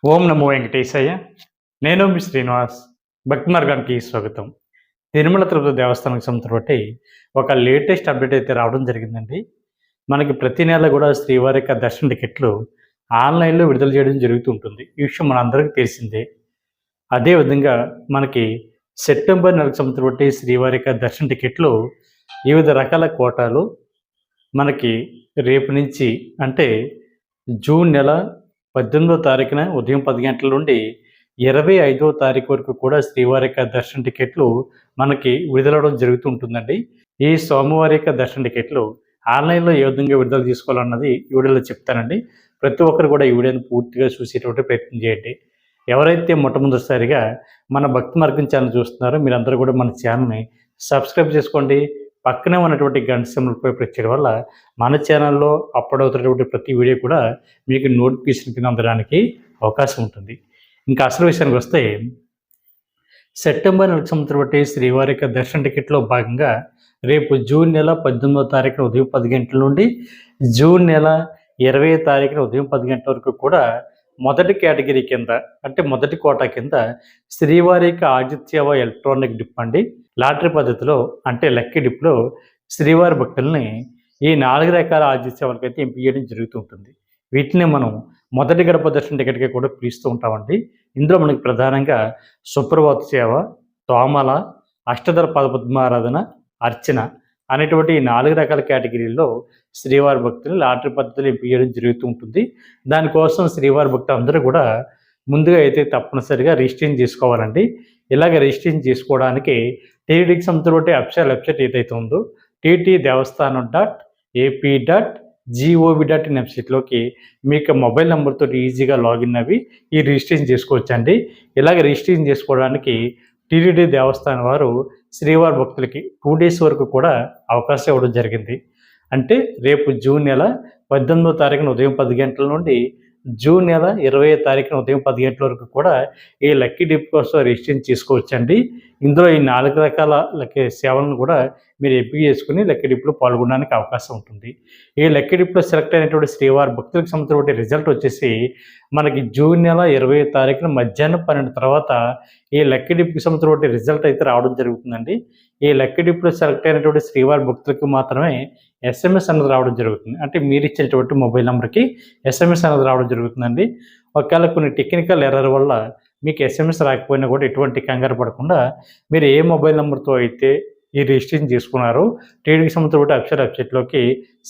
ఓం నమో వెంకటేశయ్య. నేను మీ శ్రీనివాస్. భక్తి మార్గానికి స్వాగతం. తిరుమల తిరుపతి దేవస్థానానికి సంబంధించినటువంటి ఒక లేటెస్ట్ అప్డేట్ అయితే రావడం జరిగిందండి. మనకి ప్రతి నెల కూడా శ్రీవారి యొక్క దర్శన టికెట్లు ఆన్‌లైన్‌లో విడుదల చేయడం జరుగుతూ ఉంటుంది. ఈ విషయం మనందరికీ తెలిసిందే. అదేవిధంగా మనకి సెప్టెంబర్ నెలకు సంబంధించినటువంటి శ్రీవారి యొక్క దర్శన టికెట్లు వివిధ రకాల కోటాలు మనకి రేపు నుంచి అంటే జూన్ నెల 18వ తారీఖున ఉదయం 10 గంటల నుండి 25వ తారీఖు వరకు కూడా శ్రీవారి యొక్క దర్శన టికెట్లు మనకి విడుదలవ్వడం జరుగుతూ ఉంటుందండి. ఈ స్వామివారి యొక్క దర్శన టికెట్లు ఆన్‌లైన్‌లో ఏ విధంగా విడుదల చేసుకోవాలన్నది ఈ వీడియోలో చెప్తానండి. ప్రతి ఒక్కరు కూడా ఈ వీడియోని పూర్తిగా చూసేటువంటి ప్రయత్నం చేయండి. ఎవరైతే మొట్టమొదటిసారిగా మన భక్తి మార్గం ఛానల్ చూస్తున్నారో మీరందరూ కూడా మన ఛానల్‌ని సబ్స్క్రైబ్ చేసుకోండి. పక్కనే ఉన్నటువంటి గంట సింబల్‌పై ప్రెస్ చేయడం వల్ల మన ఛానల్‌లో అప్‌లోడ్ అవుతున్నటువంటి ప్రతి వీడియో కూడా మీకు నోటిఫికేషన్ కింద అందడానికి అవకాశం ఉంటుంది. ఇంకా అసలు విషయానికి వస్తే సెప్టెంబర్ నెలకు సంబంధించినటువంటి శ్రీవారి యొక్క దర్శన టికెట్‌లో భాగంగా రేపు జూన్ నెల 18వ తారీఖున ఉదయం 10 గంటల నుండి జూన్ నెల 20వ తారీఖున ఉదయం 10 గంటల వరకు కూడా మొదటి కేటగిరీ కింద అంటే మొదటి కోటా కింద శ్రీవారి యొక్క ఆదిత్యవ ఎలక్ట్రానిక్ డిప్ అండి. లాటరీ పద్ధతిలో అంటే లక్కీ డిప్‌లో శ్రీవారి భక్తుల్ని ఈ 4 రకాల ఆదిత్యవాలకైతే ఎంపిక చేయడం జరుగుతూ ఉంటుంది. వీటిని మనం మొదటి గడప దర్శన టికెట్‌గా కూడా పిలుస్తూ ఉంటామండి. ఇందులో మనకి ప్రధానంగా సుప్రభాత సేవ, తోమాల, అష్టదళ పద్మారాధన, అర్చన అనేటువంటి ఈ 4 రకాల కేటగిరీల్లో శ్రీవారి భక్తులు లాటరీ పద్ధతిలో ఎంపిక చేయడం జరుగుతూ ఉంటుంది. దానికోసం శ్రీవారి భక్తులందరూ కూడా ముందుగా అయితే తప్పనిసరిగా రిజిస్ట్రేషన్ చేసుకోవాలండి. ఇలాగ రిజిస్ట్రేషన్ చేసుకోవడానికి టీటీడీకి సంబంధించినటువంటి అఫీషియల్ వెబ్సైట్ ఏదైతే ఉందో టీటీ దేవస్థానం .ap.gov.in వెబ్సైట్లోకి మీకు మొబైల్ నెంబర్తో ఈజీగా లాగిన్ అవి ఈ రిజిస్ట్రేషన్ చేసుకోవచ్చండి. ఇలాగ రిజిస్ట్రేషన్ చేసుకోవడానికి టీటీడీ దేవస్థానం వారు శ్రీవారి భక్తులకి 2 డేస్ వరకు కూడా అవకాశం ఇవ్వడం జరిగింది. అంటే రేపు జూన్ నెల 18వ తారీఖున ఉదయం 10 గంటల నుండి జూన్ నెల 20వ తారీఖున ఉదయం 10 గంటల వరకు కూడా ఈ లక్కీ డిప్ కోసం రిజిస్ట్రేషన్ చేసుకోవచ్చండి. ఇందులో ఈ 4 రకాల సేవలను కూడా మీరు ఎంపిక చేసుకుని లక్కీ డిప్‌లో పాల్గొనడానికి అవకాశం ఉంటుంది. ఈ లక్కీ డిప్‌లో సెలెక్ట్ అయినటువంటి శ్రీవారి భక్తులకు సంబంధించినటువంటి రిజల్ట్ వచ్చేసి మనకి జూన్ నెల 20వ తారీఖున మధ్యాహ్నం 12 తర్వాత ఈ లక్కీ డిప్‌కి సంబంధించినటువంటి రిజల్ట్ అయితే రావడం జరుగుతుందండి. ఈ లక్కీ డిప్‌లో సెలెక్ట్ అయినటువంటి శ్రీవారి భక్తులకు మాత్రమే ఎస్ఎంఎస్ అనేది రావడం జరుగుతుంది. అంటే మీరు ఇచ్చినటువంటి మొబైల్ నెంబర్‌కి ఎస్ఎంఎస్ అనేది రావడం జరుగుతుందండి. ఒకవేళ కొన్ని టెక్నికల్ ఎర్రర్ వల్ల మీకు ఎస్ఎంఎస్ రాకపోయినా కూడా ఎటువంటి కంగారు పడకుండా మీరు ఏ మొబైల్ నెంబర్‌తో అయితే ఈ రిజిస్ట్రేషన్ చేసుకున్నారో టీటీడీకి సంబంధించిన అఫీషియల్ వెబ్సైట్‌లోకి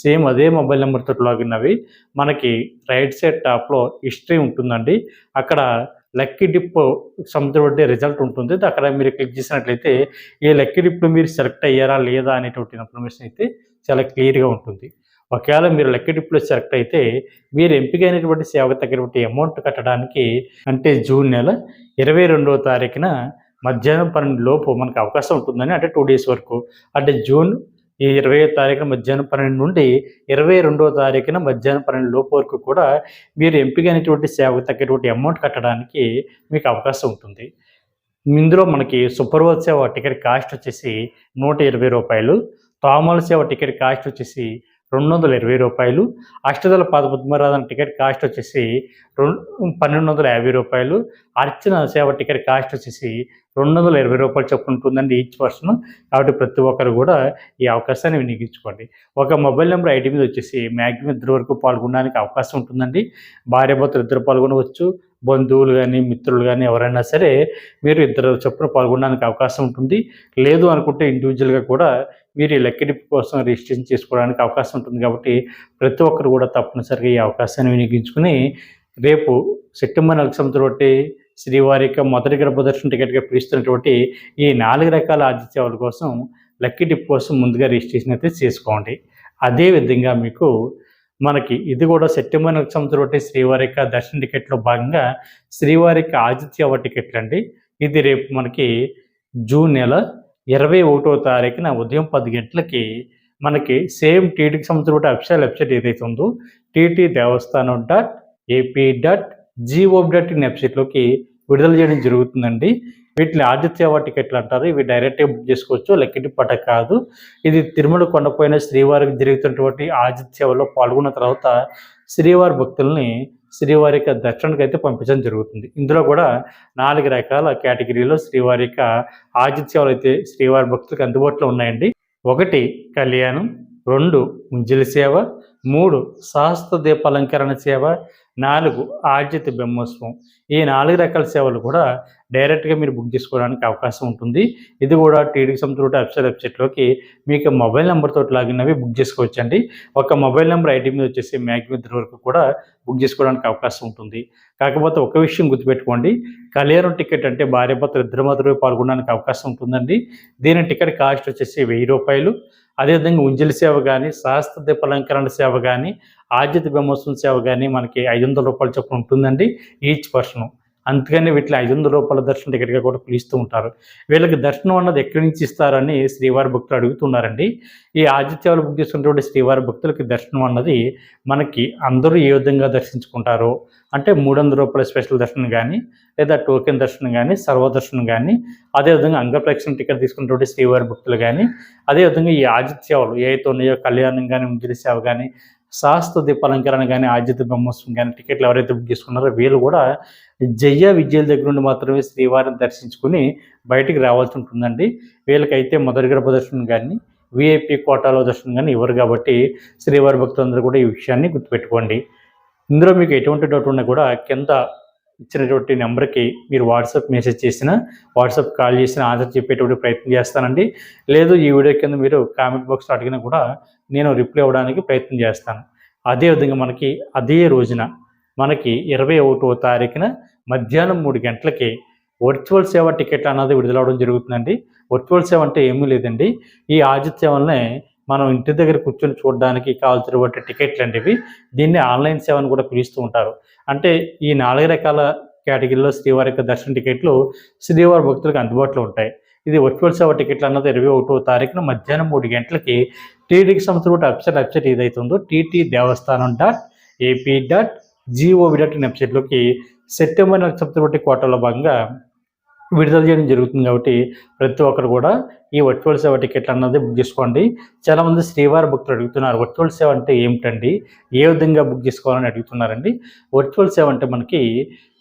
సేమ్ అదే మొబైల్ నెంబర్‌తో లాగిన్ అవి మనకి రైట్ సైడ్ టాప్‌లో హిస్టరీ ఉంటుందండి. అక్కడ లక్కీ డిప్ సంబంధించిన రిజల్ట్ ఉంటుంది. అక్కడ మీరు క్లిక్ చేసినట్లయితే ఈ లక్కీ డిప్‌లో మీరు సెలెక్ట్ అయ్యారా లేదా అనేటువంటి ఇన్ఫర్మేషన్ అయితే చాలా క్లియర్‌గా ఉంటుంది. ఒకవేళ మీరు లక్కీ డిప్‌లో సెలెక్ట్ అయితే మీరు ఎంపికైనటువంటి సేవకు తగినటువంటి అమౌంట్ కట్టడానికి అంటే జూన్ నెల 22వ తారీఖున మధ్యాహ్నం 12 లోపు మనకు అవకాశం ఉంటుందని అంటే 2 డేస్ వరకు అంటే జూన్ ఈ 20వ తారీఖున మధ్యాహ్నం 12 నుండి 22వ తారీఖున మధ్యాహ్నం 12 లోపు వరకు కూడా మీరు ఎంపికైనటువంటి సేవకు తగ్గటువంటి అమౌంట్ కట్టడానికి మీకు అవకాశం ఉంటుంది. ఇందులో మనకి సుప్రభాత సేవ టికెట్ కాస్ట్ వచ్చేసి రూ. 120, తోమాల సేవ టికెట్ కాస్ట్ వచ్చేసి రూ. 220, అష్టదళ పద్మారాధన టికెట్ కాస్ట్ వచ్చేసి రూ. 1,250, అర్చన సేవ టికెట్ కాస్ట్ వచ్చేసి రూ. 220 చొప్పున ఉంటుందండి ఈచ్ పర్సన్. కాబట్టి ప్రతి ఒక్కరు కూడా ఈ అవకాశాన్ని వినియోగించుకోండి. ఒక మొబైల్ నెంబర్ ఐడి మీద వచ్చేసి మ్యాక్సిమం 2 వరకు పాల్గొనడానికి అవకాశం ఉంటుందండి. భార్యాభర్తలు 2 పాల్గొనవచ్చు. బంధువులు కానీ మిత్రులు కానీ ఎవరైనా సరే మీరు 2 చొప్పున పాల్గొనడానికి అవకాశం ఉంటుంది. లేదు అనుకుంటే ఇండివిజువల్గా కూడా మీరు ఈ లక్కీ డిప్ కోసం రిజిస్ట్రేషన్ చేసుకోవడానికి అవకాశం ఉంటుంది. కాబట్టి ప్రతి ఒక్కరు కూడా తప్పనిసరిగా ఈ అవకాశాన్ని వినియోగించుకుని రేపు సెప్టెంబర్ నెలకు సంబంధించినటువంటి శ్రీవారి యొక్క మొదటి గడప దర్శన టికెట్‌గా పిలుస్తున్నటువంటి ఈ 4 రకాల ఆతిథ్య సేవల కోసం లక్కీ డిప్ కోసం ముందుగా రిజిస్ట్రేషన్ అయితే చేసుకోండి. అదేవిధంగా మీకు మనకి ఇది కూడా సెప్టెంబర్ నెలకు సంబంధించినటువంటి శ్రీవారి యొక్క దర్శన టికెట్‌లో భాగంగా శ్రీవారి యొక్క ఆతిథ్య టికెట్లండి. ఇది రేపు మనకి జూన్ నెల 21వ తారీఖున ఉదయం 10 గంటలకి మనకి సేమ్ టీటీడీకి సంబంధించిన అఫీషియల్ వెబ్సైట్ ఏదైతే ఉందో టీటీ దేవస్థానం .ap.gov.in వెబ్సైట్‌లోకి విడుదల చేయడం జరుగుతుందండి. వీటిని ఆదిత్య టికెట్లు అంటారు. ఇవి డైరెక్ట్‌గా బుక్ చేసుకోవచ్చు. లక్కీ డిప్ అట కాదు. ఇది తిరుమల కొండపైన శ్రీవారికి జరుగుతున్నటువంటి ఆదిత్య సేవలో పాల్గొన్న తర్వాత శ్రీవారి భక్తుల్ని శ్రీవారి యొక్క దర్శనానికి అయితే పంపించడం జరుగుతుంది. ఇందులో కూడా 4 రకాల కేటగిరీలో శ్రీవారి యొక్క ఆతిథ్య సేవలు అయితే శ్రీవారి భక్తులకు అందుబాటులో ఉన్నాయండి. 1 కళ్యాణం, 2 ఉంజలి సేవ, 3 సహస్ర దీపాలంకరణ సేవ, 4 ఆర్జిత బ్రహ్మోత్సవం. ఈ 4 రకాల సేవలు కూడా డైరెక్ట్గా మీరు బుక్ చేసుకోవడానికి అవకాశం ఉంటుంది. ఇది కూడా టీడీకి సంబంధించిన అఫీషియల్ వెబ్సైట్లోకి మీకు మొబైల్ నెంబర్తో లాగిన్ అవి బుక్ చేసుకోవచ్చండి. ఒక మొబైల్ నెంబర్ ఐడి మీద వచ్చేసి మ్యాక్సిమం 2 వరకు కూడా బుక్ చేసుకోవడానికి అవకాశం ఉంటుంది. కాకపోతే ఒక విషయం గుర్తుపెట్టుకోండి, కళ్యాణం టికెట్ అంటే భార్యాభర్తలు ఇద్దరు మాత్రమే పాల్గొనడానికి అవకాశం ఉంటుందండి. దీని టికెట్ కాస్ట్ వచ్చేసి ₹1000. అదేవిధంగా ఉంజలి సేవ కానీ, సహస్ర దీపాలంకరణ సేవ కానీ, ఆర్జిత బ్రహ్మోత్సవం సేవ కానీ మనకి ₹500 చొప్పున ఉంటుందండి ఈచ్ పర్సన్. అందుకని వీటిలో ₹500 దర్శన టికెట్గా కూడా పిలుస్తూ ఉంటారు. వీళ్ళకి దర్శనం అన్నది ఎక్కడి నుంచి ఇస్తారని శ్రీవారి భక్తులు అడుగుతున్నారండి. ఈ ఆతిథ్యాలు బుక్ చేసుకున్నటువంటి శ్రీవారి భక్తులకి దర్శనం అన్నది మనకి అందరూ ఏ విధంగా దర్శించుకుంటారో అంటే ₹300 స్పెషల్ దర్శనం కానీ, లేదా టోకెన్ దర్శనం కానీ, సర్వదర్శనం కానీ, అదేవిధంగా అంగప్రదక్షిణ టికెట్ తీసుకున్నటువంటి శ్రీవారి భక్తులు కానీ, అదేవిధంగా ఈ ఆతిథ్యాలు ఏవైతే ఉన్నాయో కళ్యాణం కానీ, ఉంజలి సేవ కానీ, సహస్ర దీపాలంకరణ కానీ, ఆర్జిత బ్రహ్మోత్సవం కానీ టికెట్లు ఎవరైతే బుక్ చేసుకున్నారో వీళ్ళు కూడా జయ విజయాల దగ్గర నుండి మాత్రమే శ్రీవారిని దర్శించుకుని బయటికి రావాల్సి ఉంటుందండి. వీళ్ళకైతే మొదటి గర్భ దర్శనం కానీ, విఐపి కోటాలో దర్శనం కానీ ఇవ్వరు కాబట్టి శ్రీవారి భక్తులందరూ కూడా ఈ విషయాన్ని గుర్తుపెట్టుకోండి. ఇందులో మీకు ఎటువంటి డౌట్ ఉన్నా కూడా కింద ఇచ్చినటువంటి నెంబర్కి మీరు వాట్సాప్ మెసేజ్ చేసినా, వాట్సాప్ కాల్ చేసినా ఆన్సర్ చెప్పేటువంటి ప్రయత్నం చేస్తానండి. లేదు ఈ వీడియో కింద మీరు కామెంట్ బాక్స్లో అడిగినా కూడా నేను రిప్లై అవ్వడానికి ప్రయత్నం చేస్తాను. అదేవిధంగా మనకి అదే రోజున మనకి 21వ తారీఖున మధ్యాహ్నం 3 గంటలకి వర్చువల్ సేవ టికెట్ అన్నది విడుదలవడం జరుగుతుందండి. వర్చువల్ సేవ అంటే ఏమీ లేదండి, ఈ ఆతిథ్య సేవలనే మనం ఇంటి దగ్గర కూర్చొని చూడడానికి కావాల్సినటువంటి టికెట్లు అండి ఇవి. దీన్ని ఆన్లైన్ సేవను కూడా పిలుస్తూ ఉంటారు. అంటే ఈ 4 రకాల కేటగిరీలో శ్రీవారి యొక్క దర్శన టికెట్లు శ్రీవారి భక్తులకు అందుబాటులో ఉంటాయి. ఇది వర్చువల్ సేవ టికెట్లు అన్నది 21వ తారీఖున మధ్యాహ్నం 3 గంటలకి టీటీకి సంబంధించిన వెబ్సైట్ ఏదైతే ఉందో ttdevastanam.ap.gov.in వెబ్సైట్లోకి సెప్టెంబర్ నెలకు సంబంధించిన కోటాలో భాగంగా విడుదల చేయడం జరుగుతుంది. కాబట్టి ప్రతి ఒక్కరు కూడా ఈ వర్చువల్ సేవ టికెట్లు అన్నది బుక్ చేసుకోండి. చాలామంది శ్రీవారి భక్తులు అడుగుతున్నారు, వర్చువల్ సేవ అంటే ఏమిటండి, ఏ విధంగా బుక్ చేసుకోవాలని అడుగుతున్నారండి. వర్చువల్ సేవ అంటే మనకి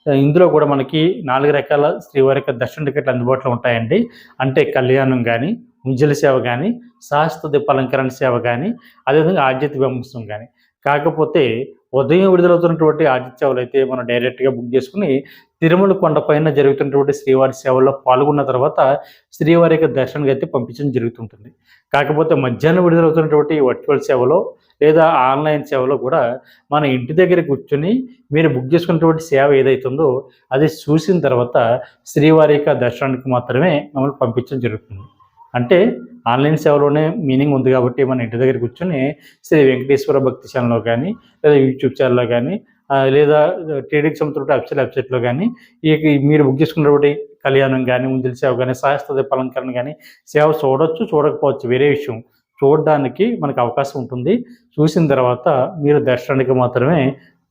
ఇందులో కూడా మనకి 4 రకాల శ్రీవారి యొక్క దర్శన టికెట్లు అందుబాటులో ఉంటాయండి. అంటే కళ్యాణం కానీ, ఉంజలి సేవ కానీ, సహస్ర దీపాలంకరణ సేవ కానీ, అదేవిధంగా ఆర్జిత బ్రహ్మోత్సవం కానీ. కాకపోతే ఉదయం విడుదలవుతున్నటువంటి ఆతిథ్య సేవలు అయితే మనం డైరెక్ట్గా బుక్ చేసుకుని తిరుమల కొండపైన జరుగుతున్నటువంటి శ్రీవారి సేవల్లో పాల్గొన్న తర్వాత శ్రీవారి యొక్క దర్శనానికి అయితే పంపించడం జరుగుతుంటుంది. కాకపోతే మధ్యాహ్నం విడుదలవుతున్నటువంటి వర్చువల్ సేవలో లేదా ఆన్లైన్ సేవలో కూడా మన ఇంటి దగ్గర కూర్చొని మీరు బుక్ చేసుకున్నటువంటి సేవ ఏదైతే ఉందో అది చూసిన తర్వాత శ్రీవారి యొక్క దర్శనానికి మాత్రమే మమ్మల్ని పంపించడం జరుగుతుంది. అంటే ఆన్లైన్ సేవలోనే మీనింగ్ ఉంది కాబట్టి మన ఇంటి దగ్గర కూర్చొని శ్రీ వెంకటేశ్వర భక్తి ఛానల్లో కానీ, లేదా యూట్యూబ్ ఛానల్లో కానీ, లేదా టీడీకి సంబంధించిన అఫీషియల్ వెబ్సైట్లో కానీ ఈ మీరు బుక్ చేసుకున్నటువంటి కళ్యాణం కానీ, ఉంజలి సేవ కానీ, సహస్ర దీపాలంకరణ కానీ సేవ చూడొచ్చు, చూడకపోవచ్చు వేరే విషయం. చూడడానికి మనకు అవకాశం ఉంటుంది. చూసిన తర్వాత మీరు దర్శనానికి మాత్రమే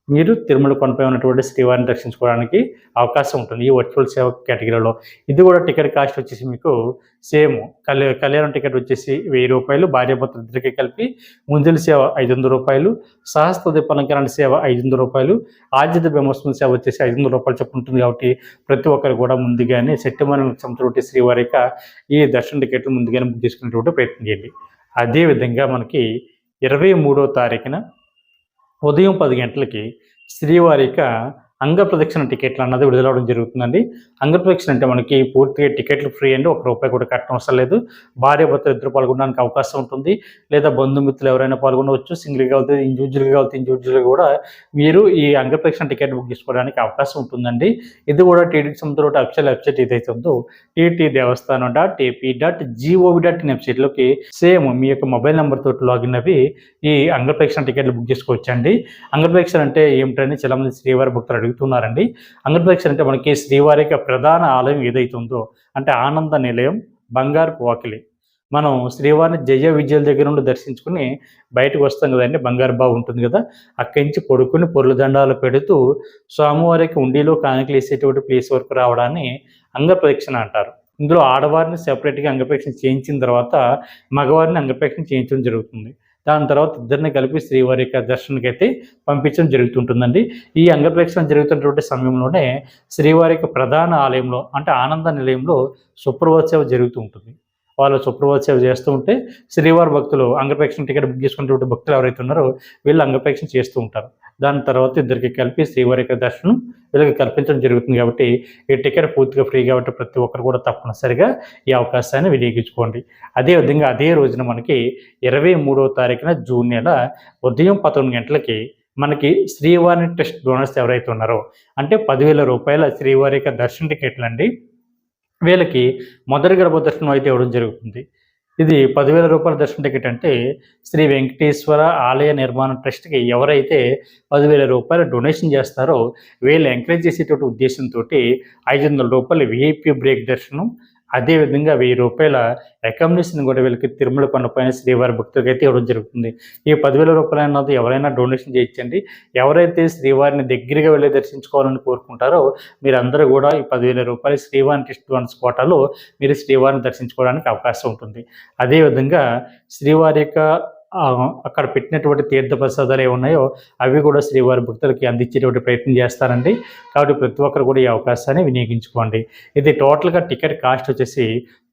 మీరు తిరుమల కొండపై ఉన్నటువంటి శ్రీవారిని దర్శించుకోవడానికి అవకాశం ఉంటుంది ఈ వర్చువల్ సేవ కేటగిరీలో. ఇది కూడా టికెట్ కాస్ట్ వచ్చేసి మీకు సేమ్ కళ్యాణం టికెట్ వచ్చేసి ₹1000, భార్యాభర్తలు ఇద్దరికి కలిపి. ఉంజలి సేవ ₹500, సహస్ర దీపాలంకరణ సేవ ₹500, ఆర్జిత బ్రహ్మోత్సవం సేవ వచ్చేసి ₹500 చొప్పున ఉంటుంది. కాబట్టి ప్రతి ఒక్కరు కూడా ముందుగానే సెప్టెంబర్ సంవత్సరం శ్రీవారి యొక్క ఈ దర్శన టికెట్లు ముందుగానే బుక్ చేసుకునేటువంటి ప్రయత్నం చేయండి. అదేవిధంగా మనకి 23వ తారీఖున ఉదయం 10 గంటలకి శ్రీవారి యొక్క అంగప్రదక్షిణ టికెట్లు అన్నది విడుదలవడం జరుగుతుందండి. అంగప్రదక్షిణ అంటే మనకి పూర్తిగా టికెట్లు ఫ్రీ అండి, ₹1 కూడా కట్టడం అవసరం లేదు. భార్యాభర్తలు ఇద్దరు పాల్గొనడానికి అవకాశం ఉంటుంది. లేదా బంధుమిత్రులు ఎవరైనా పాల్గొనవచ్చు. సింగిల్గా అవుతుంది, ఇండివిజువల్గా కూడా మీరు ఈ అంగప్రదక్షిణ టికెట్ బుక్ చేసుకోవడానికి అవకాశం ఉంటుందండి. ఇది కూడా టీటీకి సంబంధించిన అఫీషియల్ వెబ్సైట్ ఏదైతే ఉందో ttdevastanam.ap.gov.in వెబ్సైట్లోకి సేమ్ మీ యొక్క మొబైల్ నెంబర్ తోటి లాగిన్ అవి ఈ అంగప్రదక్షిణ టికెట్లు బుక్ చేసుకోవచ్చండి. అంగప్రదక్షిణ అంటే ఏమిటని చాలామంది శ్రీవారి భక్తులు అడుగుతున్నారండి. అంగప్రదక్షిణ అంటే మనకి శ్రీవారి యొక్క ప్రధాన ఆలయం ఏదైతే ఉందో అంటే ఆనంద నిలయం, బంగారపు వాకిలి. మనం శ్రీవారిని జయ విజయాల దగ్గర నుండి దర్శించుకుని బయటకు వస్తాం కదండి, బంగారు బావి ఉంటుంది కదా, అక్కడి నుంచి పడుకుని పొర్ల దండాలు పెడుతూ స్వామివారికి ఉండిలో కానుకలు వేసేటువంటి ప్లేస్ వరకు రావడాన్ని అంగప్రదక్షిణ అంటారు. ఇందులో ఆడవారిని సెపరేట్గా అంగప్రదక్షిణ చేయించిన తర్వాత మగవారిని అంగప్రదక్షిణ చేయించడం జరుగుతుంది. దాని తర్వాత ఇద్దరిని కలిపి శ్రీవారి యొక్క దర్శనానికి అయితే పంపించడం జరుగుతుంటుందండి. ఈ అంగప్రదక్షిణ జరుగుతున్నటువంటి సమయంలోనే శ్రీవారి యొక్క ప్రధాన ఆలయంలో అంటే ఆనంద నిలయంలో సుప్రభోత్సవ జరుగుతూ ఉంటుంది. వాళ్ళు సుప్రభోత్సవ చేస్తూ ఉంటే శ్రీవారి భక్తులు అంగప్రదక్షిణ టికెట్ బుక్ చేసుకున్నటువంటి భక్తులు ఎవరైతే ఉన్నారో వీళ్ళు అంగప్రదక్షిణ చేస్తూ ఉంటారు. దాని తర్వాత ఇద్దరికి కలిపి శ్రీవారి యొక్క దర్శనం వీళ్ళకి కల్పించడం జరుగుతుంది. కాబట్టి ఈ టికెట్ పూర్తిగా ఫ్రీ కాబట్టి ప్రతి ఒక్కరు కూడా తప్పనిసరిగా ఈ అవకాశాన్ని వినియోగించుకోండి. అదేవిధంగా అదే రోజున మనకి 23వ తారీఖున జూన్ నెల ఉదయం 11 గంటలకి మనకి శ్రీవారి ట్రస్ట్ డోనర్స్ ఎవరైతే ఉన్నారో అంటే 10,000 రూపాయల శ్రీవారి యొక్క దర్శన టికెట్లు అండి వీళ్ళకి మొదటి గర్భ దర్శనం అయితే ఇవ్వడం జరుగుతుంది. ఇది 10,000 రూపాయల దర్శన టికెట్ అంటే శ్రీ వెంకటేశ్వర ఆలయ నిర్మాణ ట్రస్ట్కి ఎవరైతే 10,000 రూపాయలు డొనేషన్ చేస్తారో వీళ్ళు ఎంకరేజ్ చేసేటువంటి ఉద్దేశంతో 500 రూపాయలు విఐపి బ్రేక్ దర్శనం, అదేవిధంగా 1000 రూపాయల అకామిడేషన్ కూడా వీళ్ళకి తిరుమల కొండపైన శ్రీవారి భక్తులకి అయితే ఇవ్వడం జరుగుతుంది. ఈ 10,000 రూపాయలు అన్నది ఎవరైనా డొనేషన్ చేయించండి. ఎవరైతే శ్రీవారిని దగ్గరగా వెళ్ళి దర్శించుకోవాలని కోరుకుంటారో మీరందరూ కూడా ఈ 10,000 రూపాయలు శ్రీవారి ట్రస్ట్ డోనర్స్ కోటాలో మీరు శ్రీవారిని దర్శించుకోవడానికి అవకాశం ఉంటుంది. అదేవిధంగా శ్రీవారి యొక్క అక్కడ పెట్టినటువంటి తీర్థ ప్రసాదాలు ఏమున్నాయో అవి కూడా శ్రీవారి భక్తులకి అందించేటువంటి ప్రయత్నం చేస్తారండి. కాబట్టి ప్రతి ఒక్కరు కూడా ఈ అవకాశాన్ని వినియోగించుకోండి. ఇది టోటల్గా టికెట్ కాస్ట్ వచ్చేసి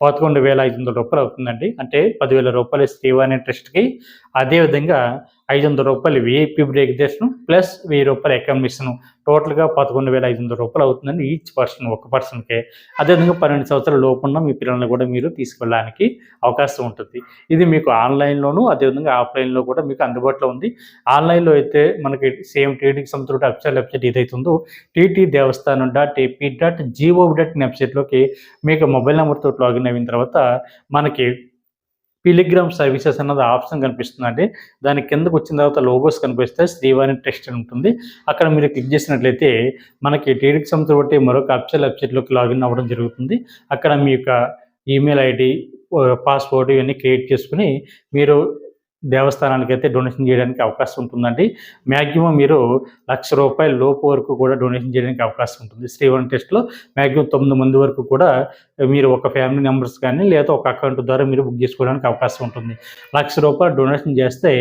11,500 రూపాయలు అవుతుందండి. అంటే 10,000 రూపాయలు శ్రీవారి ట్రస్ట్కి, అదేవిధంగా 500 రూపాయలు విఐపి బ్రేక్ దర్శనం ప్లస్ 1000 రూపాయలు అకామిడేషన్ టోటల్గా 11,500 రూపాయలు అవుతుందండి ఈచ్ పర్సన్, ఒక పర్సన్కే. అదేవిధంగా 12 సంవత్సరాల లోపున్న మీ పిల్లల్ని కూడా మీరు తీసుకెళ్ళడానికి అవకాశం ఉంటుంది. ఇది మీకు ఆన్లైన్లోను అదేవిధంగా ఆఫ్లైన్లో కూడా మీకు అందుబాటులో ఉంది. ఆన్లైన్లో అయితే మనకి సేమ్ టీటీకి సంబంధించిన అఫీషియల్ వెబ్సైట్ ఏదైతే ఉందో ttdevastanam.ap.gov.in వెబ్సైట్లోకి మీకు మొబైల్ నెంబర్తో లాగిన్ అయిన తర్వాత మనకి పిలిగ్రామ్ సర్వీసెస్ అన్నది ఆప్షన్ కనిపిస్తుందండి. దాని కిందకు వచ్చిన తర్వాత లోగోస్ కనిపిస్తే శ్రీవారి ట్రస్ట్ అని ఉంటుంది. అక్కడ మీరు క్లిక్ చేసినట్లయితే మనకి టీటీకి సంబంధించి మరొక అఫీషియల్ వెబ్సైట్లోకి లాగిన్ అవ్వడం జరుగుతుంది. అక్కడ మీ యొక్క ఈమెయిల్ ఐడి, పాస్వర్డ్ ఇవన్నీ క్రియేట్ చేసుకుని మీరు దేవస్థానానికి అయితే డొనేషన్ చేయడానికి అవకాశం ఉంటుందండి. మ్యాక్సిమం మీరు ₹1,00,000 లోపు వరకు కూడా డొనేషన్ చేయడానికి అవకాశం ఉంటుంది. శ్రీవారి ట్రస్ట్లో మ్యాక్సిమం 9 మంది వరకు కూడా మీరు ఒక ఫ్యామిలీ మెంబర్స్ కానీ లేదా ఒక అకౌంట్ ద్వారా మీరు బుక్ చేసుకోవడానికి అవకాశం ఉంటుంది. ₹1,00,000 డొనేషన్ చేస్తే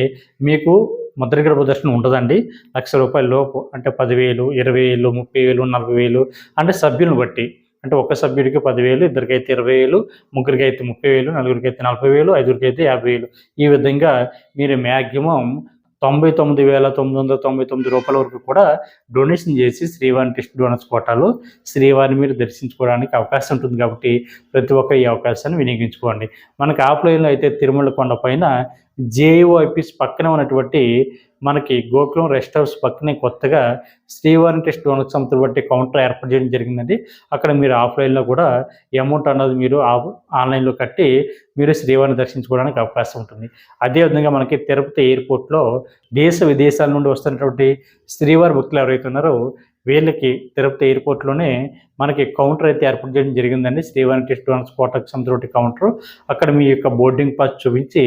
మీకు మొదటి గర్భ దర్శనం ఉండదండి. ₹1,00,000 లోపు అంటే 10,000, 20,000, 30,000, 40,000 అంటే సభ్యులను బట్టి. అంటే ఒక సభ్యుడికి 10,000, ఇద్దరికైతే 20,000, ముగ్గురికి అయితే 30,000, నలుగురికి అయితే 40,000, ఐదుగురికి అయితే 50,000. ఈ విధంగా మీరు మ్యాక్సిమం ₹99,999 వరకు కూడా డొనేషన్ చేసి శ్రీవారి ట్రస్ట్ డోనర్స్ కోటాలో శ్రీవారిని మీరు దర్శించుకోవడానికి అవకాశం ఉంటుంది. కాబట్టి ప్రతి ఒక్క ఈ అవకాశాన్ని వినియోగించుకోండి. మనకి ఆఫ్లైన్లో అయితే తిరుమల కొండ పైన జేఈఓ ఆఫీస్ పక్కన ఉన్నటువంటి మనకి గోకులం రెస్ట్ హౌస్ పక్కనే కొత్తగా శ్రీవారి ట్రస్ట్ డోనర్స్ సంస్థ బట్టి కౌంటర్ ఏర్పాటు చేయడం జరిగిందండి. అక్కడ మీరు ఆఫ్లైన్లో కూడా అమౌంట్ అన్నది మీరు ఆన్లైన్లో కట్టి మీరు శ్రీవారిని దర్శించుకోవడానికి అవకాశం ఉంటుంది. అదేవిధంగా మనకి తిరుపతి ఎయిర్పోర్ట్లో దేశ విదేశాల నుండి వస్తున్నటువంటి శ్రీవారి భక్తులు ఎవరైతే ఉన్నారో వీళ్ళకి తిరుపతి ఎయిర్పోర్ట్లోనే మనకి కౌంటర్ అయితే ఏర్పాటు చేయడం జరిగిందండి. శ్రీవారి ట్రస్ట్ డోనర్స్ కోటాకు సంబంధించిన కౌంటర్. అక్కడ మీ యొక్క బోర్డింగ్ పాస్ చూపించి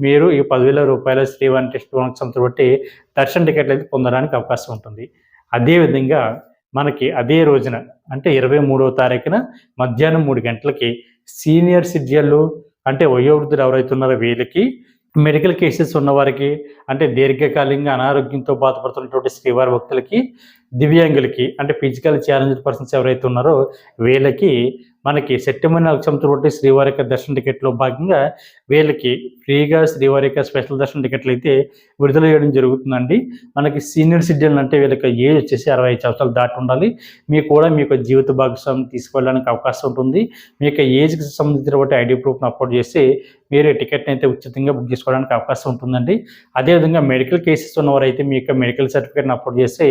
మీరు ఈ ₹10,000 శ్రీవారి ట్రస్ట్ డోనర్స్ సంబంధించిన దర్శన టికెట్లు అయితే పొందడానికి అవకాశం ఉంటుంది. అదేవిధంగా మనకి అదే రోజున అంటే 23వ తారీఖున మధ్యాహ్నం 3 గంటలకి సీనియర్ సిటిజన్లు అంటే వయోవృద్ధులు ఎవరైతే ఉన్నారో వీళ్ళకి, మెడికల్ కేసెస్ ఉన్నవారికి అంటే దీర్ఘకాలికంగా అనారోగ్యంతో బాధపడుతున్నటువంటి శ్రీవారి భక్తులకి, దివ్యాంగులకి అంటే ఫిజికల్ ఛాలెంజ్డ్ పర్సన్స్ ఎవరైతే ఉన్నారో వీళ్ళకి మనకి సెప్టెంబర్ నెలకు సంబంధించిన శ్రీవారి యొక్క దర్శన టికెట్లో భాగంగా వీళ్ళకి ఫ్రీగా శ్రీవారి యొక్క స్పెషల్ దర్శన టికెట్లు అయితే విడుదల చేయడం జరుగుతుందండి. మనకి సీనియర్ సిటిజన్ అంటే వీళ్ళకి ఏజ్ వచ్చేసి 65 సంవత్సరాలు దాటి ఉండాలి. మీకు కూడా మీ యొక్క జీవిత భాగస్వామి తీసుకెళ్ళడానికి అవకాశం ఉంటుంది. మీ యొక్క ఏజ్కి సంబంధించినటువంటి ఐడి ప్రూఫ్ను అప్లోడ్ చేసి మీరు టికెట్ని అయితే ఉచితంగా బుక్ చేసుకోవడానికి అవకాశం ఉంటుందండి. అదేవిధంగా మెడికల్ కేసెస్ ఉన్నవారైతే మీ యొక్క మెడికల్ సర్టిఫికేట్ని అప్లోడ్ చేసి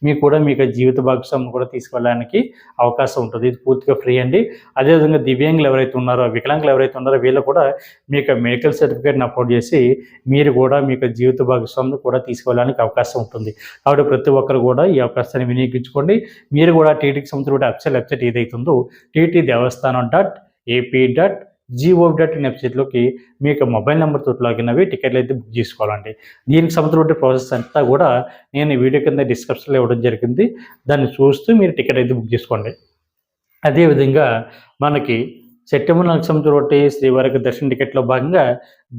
మీకు కూడా మీ యొక్క జీవిత భాగస్వామిని కూడా తీసుకెళ్ళడానికి అవకాశం ఉంటుంది. ఇది పూర్తిగా ఫ్రీ అండి. అదేవిధంగా దివ్యాంగులు ఎవరైతే ఉన్నారో, వికలాంగులు ఎవరైతే ఉన్నారో వీళ్ళు కూడా మీ యొక్క మెడికల్ సర్టిఫికేట్ని అప్లోడ్ చేసి మీరు కూడా మీ యొక్క జీవిత భాగస్వామిని కూడా తీసుకెళ్ళడానికి అవకాశం ఉంటుంది. కాబట్టి ప్రతి ఒక్కరు కూడా ఈ అవకాశాన్ని వినియోగించుకోండి. మీరు కూడా టీటీకి సంబంధించిన అఫీషియల్ వెబ్సైట్ ఏదైతే ఉందో ttdevastanam.ap.gov.in వెబ్సైట్లోకి మీ యొక్క మొబైల్ నెంబర్తో లాగిన్ అవి టికెట్లు అయితే బుక్ చేసుకోవాలండి. దీనికి సంబంధించిన ప్రాసెస్ అంతా కూడా నేను ఈ వీడియో కింద డిస్క్రిప్షన్లో ఇవ్వడం జరిగింది. దాన్ని చూస్తూ మీరు టికెట్ అయితే బుక్ చేసుకోండి. అదేవిధంగా మనకి సెప్టెంబర్ నెలకు సంబంధించినటువంటి శ్రీవారికి దర్శన టికెట్‌లో భాగంగా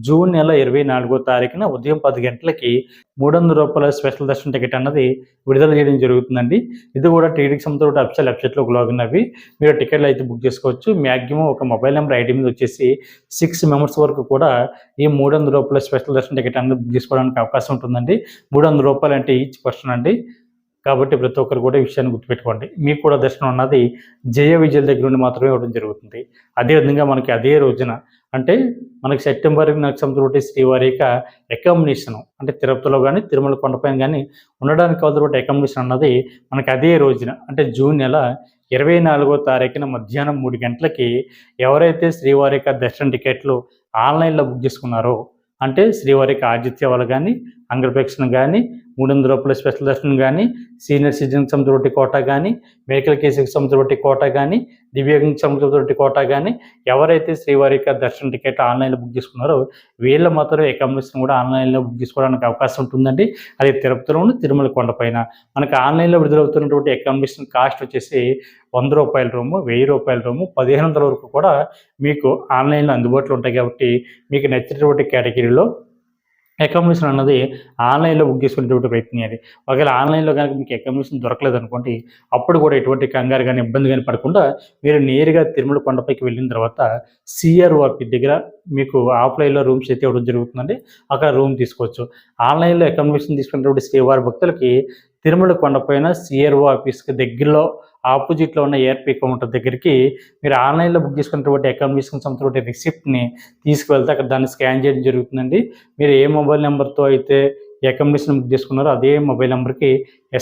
జూన్ నెల 24వ తారీఖున ఉదయం 10 గంటలకి రూ. 300 స్పెషల్ దర్శన టికెట్ అన్నది విడుదల చేయడం జరుగుతుందండి. ఇది కూడా టీటీడీకి సంబంధించిన అఫీషియల్ వెబ్‌సైట్‌లోకి లాగిన్ అవ్వి మీరు టికెట్లు అయితే బుక్ చేసుకోవచ్చు. మాక్సిమం ఒక మొబైల్ నెంబర్ ఐడీ మీద వచ్చేసి 6 మెంబర్స్ వరకు కూడా ఈ రూ. 300 స్పెషల్ దర్శన టికెట్ అన్నది బుక్ చేసుకోవడానికి అవకాశం ఉంటుందండి. రూ. 300 అంటే ఈచ్ పర్సన్ అండి. కాబట్టి ప్రతి ఒక్కరు కూడా ఈ విషయాన్ని గుర్తుపెట్టుకోండి. మీకు కూడా దర్శనం అన్నది జయ విజయల దగ్గర నుండి మాత్రమే ఇవ్వడం జరుగుతుంది. అదేవిధంగా మనకి అదే రోజున అంటే మనకి సెప్టెంబర్ నెలకు సంబంధించిన శ్రీవారి యొక్క అకామిడేషన్ అంటే తిరుపతిలో కానీ తిరుమల కొండపైన కానీ ఉండడానికి కావాల్సిన అకామిడేషన్ అన్నది మనకి అదే రోజున అంటే జూన్ నెల 24వ తారీఖున మధ్యాహ్నం 3 గంటలకి ఎవరైతే శ్రీవారి యొక్క దర్శన టికెట్లు ఆన్లైన్లో బుక్ చేసుకున్నారో అంటే శ్రీవారికి ఆతిథ్య వాళ్ళు కానీ అంగప్రదక్షిణ కానీ రూ. 300 స్పెషల్ దర్శనం కానీ సీనియర్ సిటిజన్కి సంబంధించిన కోటా కానీ మెడికల్ కేసుకి సంబంధించిన కోటా కానీ దివ్యాంగకి సంబంధించిన కోటా కానీ ఎవరైతే శ్రీవారి యొక్క దర్శన టికెట్ ఆన్లైన్లో బుక్ చేసుకున్నారో వీళ్ళ మాత్రం అకామిడేషన్ కూడా ఆన్లైన్లో బుక్ చేసుకోవడానికి అవకాశం ఉంటుందండి. అది తిరుపతిలోను తిరుమల కొండపైన మనకి ఆన్లైన్లో విడుదలవుతున్నటువంటి అకామిడేషన్ కాస్ట్ వచ్చేసి రూ. 100 రూము, రూ. 1000 రూము, 1500 వరకు కూడా మీకు ఆన్లైన్లో అందుబాటులో ఉంటాయి. కాబట్టి మీకు నచ్చినటువంటి కేటగిరీలో అకామిడేషన్ అన్నది ఆన్లైన్లో బుక్ చేసుకునేటువంటి ప్రయత్నం చేయాలి. ఒకవేళ ఆన్లైన్లో కనుక మీకు అకామిడేషన్ దొరకలేదు అనుకోండి, అప్పుడు కూడా ఎటువంటి కంగారు కానీ ఇబ్బంది కానీ పడకుండా మీరు నేరుగా తిరుమల కొండపైకి వెళ్ళిన తర్వాత CROP దగ్గర మీకు ఆఫ్లైన్లో రూమ్స్ అయితే ఇవ్వడం జరుగుతుందండి. అక్కడ రూమ్ తీసుకోవచ్చు. ఆన్లైన్లో అకామిడేషన్ తీసుకున్నటువంటి శ్రీవారి భక్తులకి తిరుమల కొండపైన CRO ఆఫీస్కి దగ్గరలో ఆపోజిట్లో ఉన్న ARP కౌంటర్ దగ్గరికి మీరు ఆన్లైన్లో బుక్ చేసుకున్నటువంటి అకామిడేషన్ సంబంధించిన రిసిప్ట్ని తీసుకువెళ్తే అక్కడ దాన్ని స్కాన్ చేయడం జరుగుతుందండి. మీరు ఏ మొబైల్ నెంబర్తో అయితే అకామిడేషన్ బుక్ చేసుకున్నారో అదే మొబైల్ నెంబర్కి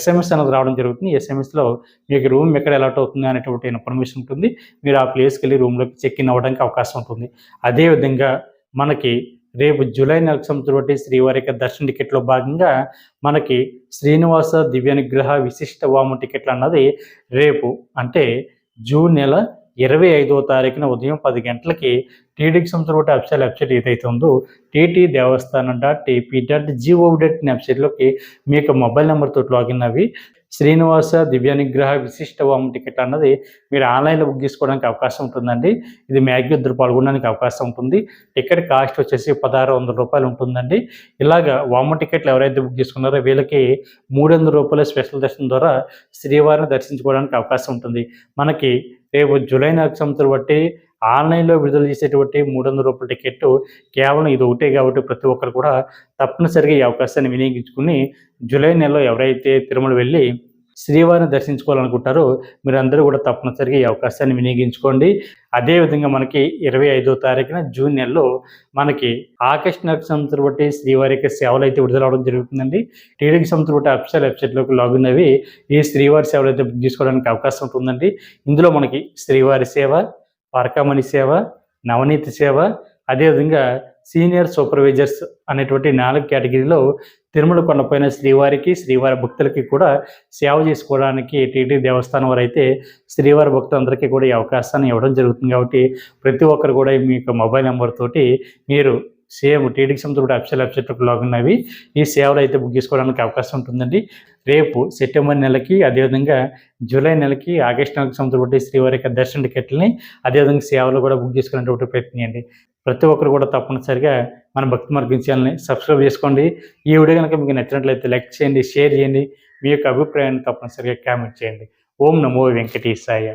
SMS అనేది రావడం జరుగుతుంది. SMSలో మీకు రూమ్ ఎక్కడ అలాట్ అవుతుంది అనేటువంటి ఇన్ఫర్మేషన్ ఉంటుంది. మీరు ఆ ప్లేస్కి వెళ్ళి రూమ్లోకి చెక్ ఇన్ అవ్వడానికి అవకాశం ఉంటుంది. అదేవిధంగా మనకి రేపు జూలై నెలకు సంబంధించినటువంటి శ్రీవారి యొక్క దర్శన టికెట్లో భాగంగా మనకి శ్రీనివాస దివ్యానుగ్రహ విశిష్ట వాము టికెట్లు అన్నది రేపు అంటే జూన్ నెల 25వ తారీఖున ఉదయం 10 గంటలకి టీటీడీకి సంబంధించిన అఫీషియల్ వెబ్సైట్ ఏదైతే ఉందో ttdevaస్థానం.tp.gov.in వెబ్సైట్లోకి మీ యొక్క మొబైల్ నెంబర్తో లాగిన్ అవి శ్రీనివాస దివ్యానుగ్రహ విశిష్ట వాము టికెట్ అన్నది మీరు ఆన్లైన్లో బుక్ చేసుకోవడానికి అవకాశం ఉంటుందండి. ఇది మ్యాక్సిమం ఇద్దరు పాల్గొనడానికి అవకాశం ఉంటుంది. టికెట్ కాస్ట్ వచ్చేసి రూ. 1600 ఉంటుందండి. ఇలాగా వాము టికెట్లు ఎవరైతే బుక్ చేసుకున్నారో వీళ్ళకి రూ. 300 స్పెషల్ దర్శనం ద్వారా శ్రీవారిని దర్శించుకోవడానికి అవకాశం ఉంటుంది. మనకి రేపు జూలై నెలకు సంవత్సరం బట్టి ఆన్లైన్లో విడుదల చేసేటువంటి రూ. 300 టికెట్ కేవలం ఇది ఒకటే కాబట్టి ప్రతి ఒక్కరు కూడా తప్పనిసరిగా ఈ అవకాశాన్ని వినియోగించుకుని జూలై నెలలో ఎవరైతే తిరుమల వెళ్ళి శ్రీవారిని దర్శించుకోవాలనుకుంటారో మీరందరూ కూడా తప్పనిసరిగా ఈ అవకాశాన్ని వినియోగించుకోండి. అదేవిధంగా మనకి 25వ తారీఖున జూన్ నెలలో మనకి ఆగస్టు నెలకు సంవత్సరం బట్టి శ్రీవారి యొక్క సేవలు అయితే విడుదల అవడం జరుగుతుందండి. టీటీడీకి సంవత్సరం బట్టి అఫీషియల్ వెబ్సైట్లోకి లాగిన్ అవి ఈ శ్రీవారి సేవలు అయితే బుక్ చేసుకోవడానికి అవకాశం ఉంటుందండి. ఇందులో మనకి శ్రీవారి సేవ, పరకామణి సేవ, నవనీతి సేవ, అదేవిధంగా సీనియర్ సూపర్వైజర్స్ అనేటువంటి 4 కేటగిరీలో తిరుమల కొండపైన శ్రీవారికి శ్రీవారి భక్తులకి కూడా సేవ చేసుకోవడానికి టీటీడీ దేవస్థానం వారు అయితే శ్రీవారి భక్తులందరికీ కూడా ఈ అవకాశాన్ని ఇవ్వడం జరుగుతుంది. కాబట్టి ప్రతి ఒక్కరు కూడా మీ యొక్క మొబైల్ నెంబర్ తోటి మీరు సేమ్ టీటీడీకి సంబంధించిన అఫీషియల్ వెబ్సైట్లోకి లాగిన్ అవి ఈ సేవలు అయితే బుక్ చేసుకోవడానికి అవకాశం ఉంటుందండి. రేపు సెప్టెంబర్ నెలకి అదేవిధంగా జూలై నెలకి ఆగస్టు నెలకు సంబంధించిన శ్రీవారి యొక్క దర్శన టికెట్లని అదేవిధంగా సేవలు కూడా బుక్ చేసుకునేటువంటి ప్రయత్నం చేయండి. ప్రతి ఒక్కరు కూడా తప్పనిసరిగా మన భక్తి మార్గం ఛానల్ని సబ్స్క్రైబ్ చేసుకోండి. ఈ వీడియో కనుక మీకు నచ్చినట్లయితే లైక్ చేయండి, షేర్ చేయండి, మీ యొక్క అభిప్రాయాన్ని తప్పనిసరిగా కామెంట్ చేయండి. ఓం నమో వెంకటేశాయ.